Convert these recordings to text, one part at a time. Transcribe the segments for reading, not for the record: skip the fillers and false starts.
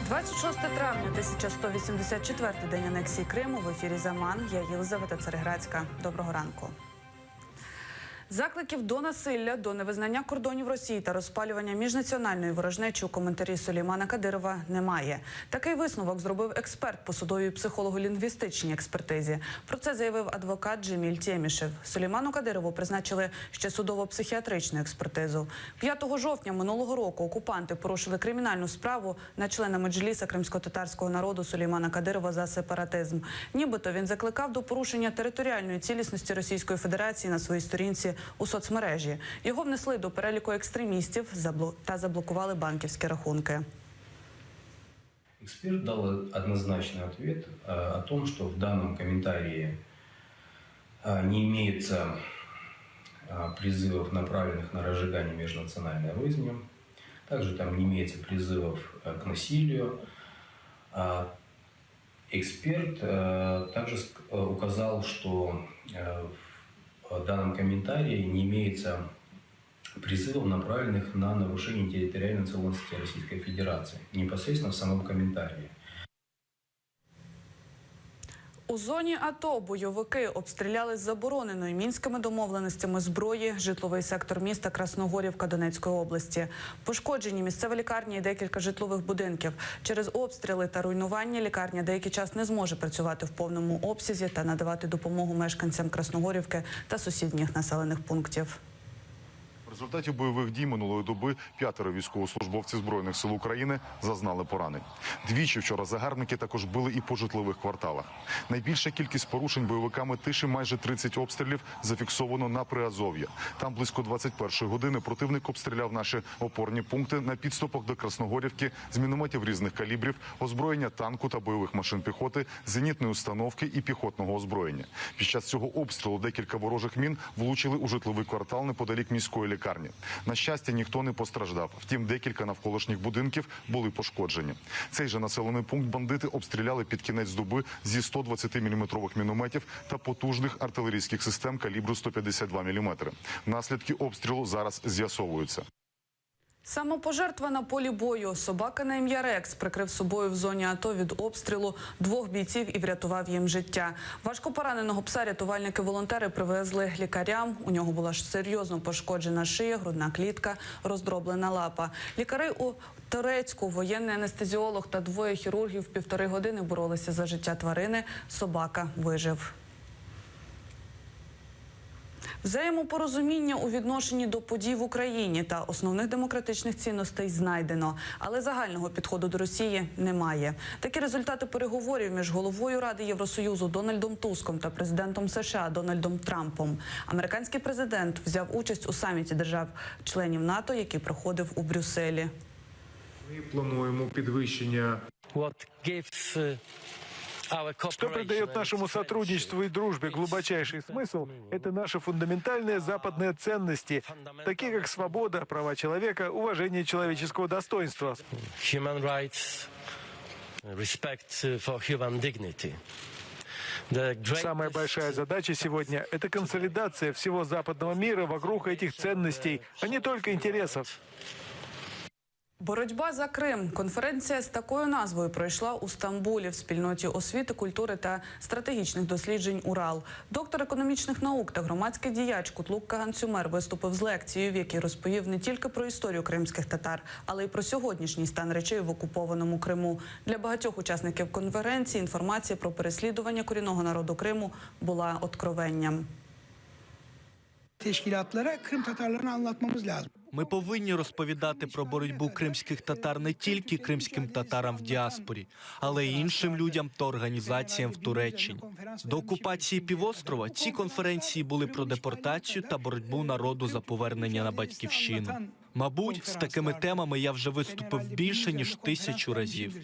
26 травня, 1184-й день анексії Криму. В ефірі «Заман». Я Єлизавета Цареградська. Доброго ранку. Закликів до насилля, до невизнання кордонів Росії та розпалювання міжнаціональної ворожнечі у коментарі Сулеймана Кадирова немає. Такий висновок зробив експерт по судовій психолого-лінгвістичній експертизі. Про це заявив адвокат Джеміль Темішев. Сулейману Кадирову призначили ще судово-психіатричну експертизу. 5 жовтня минулого року окупанти порушили кримінальну справу на члена меджліса кримсько-татарського народу Сулеймана Кадирова за сепаратизм. Нібито він закликав до порушення територіальної цілісності Російської Федерації на своїй сторінці у соцмережі. Його внесли до переліку екстремістів та заблокували банківські рахунки. Эксперт дал однозначный ответ о том, что в данном комментарии не имеется призывов, направленных на разжигание межнациональной розни. Также там не имеется призывов к насилию. Эксперт также указал, что в данном комментарии не имеется призывов, направленных на нарушение территориальной целостности Российской Федерации, непосредственно в самом комментарии. У зоні АТО бойовики обстріляли з забороненої мінськими домовленостями зброї житловий сектор міста Красногорівка Донецької області. Пошкоджені місцева лікарня і декілька житлових будинків. Через обстріли та руйнування лікарня деякий час не зможе працювати в повному обсязі та надавати допомогу мешканцям Красногорівки та сусідніх населених пунктів. В результаті бойових дій минулої доби 5 військовослужбовців Збройних сил України зазнали поранень. Двічі вчора загарбники також били і по житлових кварталах. Найбільша кількість порушень бойовиками тиші, майже 30 обстрілів, зафіксовано на Приазов'я. Там близько 21-ї години противник обстріляв наші опорні пункти на підступах до Красногорівки з мінометів різних калібрів, озброєння танку та бойових машин піхоти, зенітної установки і піхотного озброєння. Під час цього обстрілу декілька ворожих мін влучили у житловий квартал неподалік міської лікарні. На щастя, ніхто не постраждав. Втім, декілька навколишніх будинків були пошкоджені. Цей же населений пункт бандити обстріляли під кінець доби зі 120-мм мінометів та потужних артилерійських систем калібру 152 мм. Наслідки обстрілу зараз з'ясовуються. Самопожертва на полі бою. Собака на ім'я Рекс прикрив собою в зоні АТО від обстрілу 2 бійців і врятував їм життя. Важко пораненого пса рятувальники-волонтери привезли лікарям. У нього була серйозно пошкоджена шия, грудна клітка, роздроблена лапа. Лікари у Турецьку, воєнний анестезіолог та 2 хірургів 1,5 години боролися за життя тварини. Собака вижив. Взаємопорозуміння у відношенні до подій в Україні та основних демократичних цінностей знайдено, але загального підходу до Росії немає. Такі результати переговорів між головою Ради Євросоюзу Дональдом Туском та президентом США Дональдом Трампом. Американський президент взяв участь у саміті держав-членів НАТО, який проходив у Брюсселі. Ми плануємо підвищення. Что придает нашему сотрудничеству и дружбе глубочайший смысл, это наши фундаментальные западные ценности, такие как свобода, права человека, уважение человеческого достоинства. Самая большая задача сегодня – это консолидация всего западного мира вокруг этих ценностей, а не только интересов. Боротьба за Крим. Конференція з такою назвою пройшла у Стамбулі в спільноті освіти, культури та стратегічних досліджень «Урал». Доктор економічних наук та громадський діяч Кутлук Каган-Сюмер виступив з лекцією, в якій розповів не тільки про історію кримських татар, але й про сьогоднішній стан речей в окупованому Криму. Для багатьох учасників конференції інформація про переслідування корінного народу Криму була откровенням. Ми повинні розповідати про боротьбу кримських татар не тільки кримським татарам в діаспорі, але й іншим людям та організаціям в Туреччині. До окупації півострова ці конференції були про депортацію та боротьбу народу за повернення на батьківщину. Мабуть, з такими темами я вже виступив більше, ніж 1000 разів.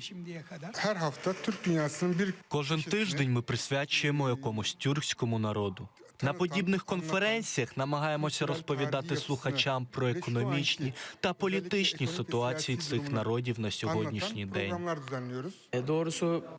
Кожен тиждень ми присвячуємо якомусь тюркському народу. На подібних конференціях намагаємося розповідати слухачам про економічні та політичні ситуації цих народів на сьогоднішній день.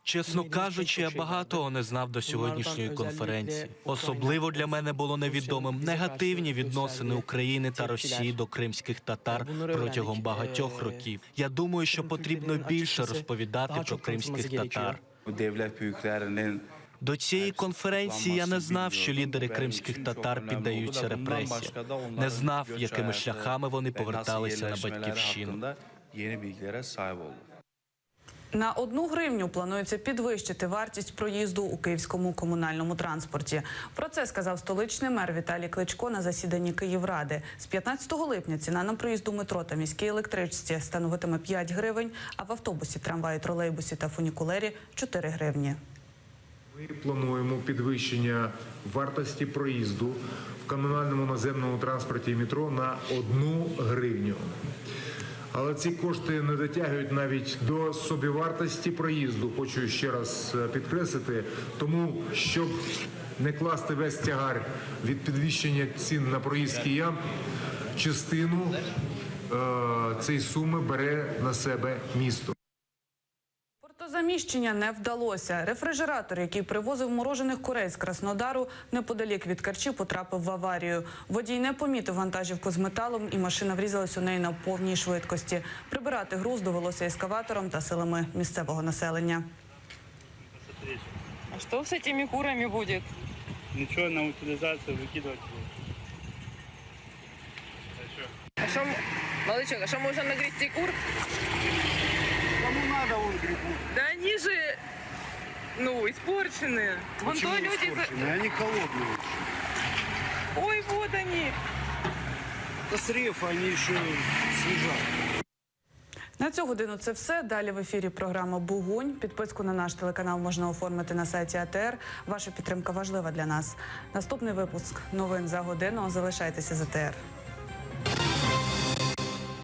Чесно кажучи, я багатого не знав до сьогоднішньої конференції. Особливо для мене було невідомим негативні відносини України та Росії до кримських татар протягом багатьох років. Я думаю, що потрібно більше розповідати про кримських татар. До цієї конференції я не знав, що лідери кримських татар піддаються репресіям. Не знав, якими шляхами вони поверталися на батьківщину. На 1 гривню планується підвищити вартість проїзду у київському комунальному транспорті. Про це сказав столичний мер Віталій Кличко на засіданні Київради. З 15 липня ціна на проїзд у метро та міській електричці становитиме 5 гривень, а в автобусі, трамваї, тролейбусі та фунікулері – 4 гривні. Ми плануємо підвищення вартості проїзду в комунальному наземному транспорті і метро на 1 гривню. Але ці кошти не дотягують навіть до собівартості проїзду, хочу ще раз підкреслити. Тому, щоб не класти весь тягар від підвищення цін на проїзд киян, частину цієї суми бере на себе місто. Портозаміщення не вдалося. Рефрижератор, який привозив морожених курей з Краснодару, неподалік від Керчі потрапив в аварію. Водій не помітив вантажівку з металом і машина врізалась у неї на повній швидкості. Прибирати груз довелося ескаватором та силами місцевого населення. А что с этими курами будет? Ничего, на утилизацию выкидывать будем. А что, малычок, а что можно нагрести кур? Кому надо, он грибут. Да они же, испорченные. Вон Почему то люди... испорченные? Они холодные. Ой, вот они. Это с рефа они еще свежат. На цю годину це все. Далі в ефірі програма «Бугунь». Підписку на наш телеканал можна оформити на сайті АТР. Ваша підтримка важлива для нас. Наступний випуск новин за годину. Залишайтеся з АТР.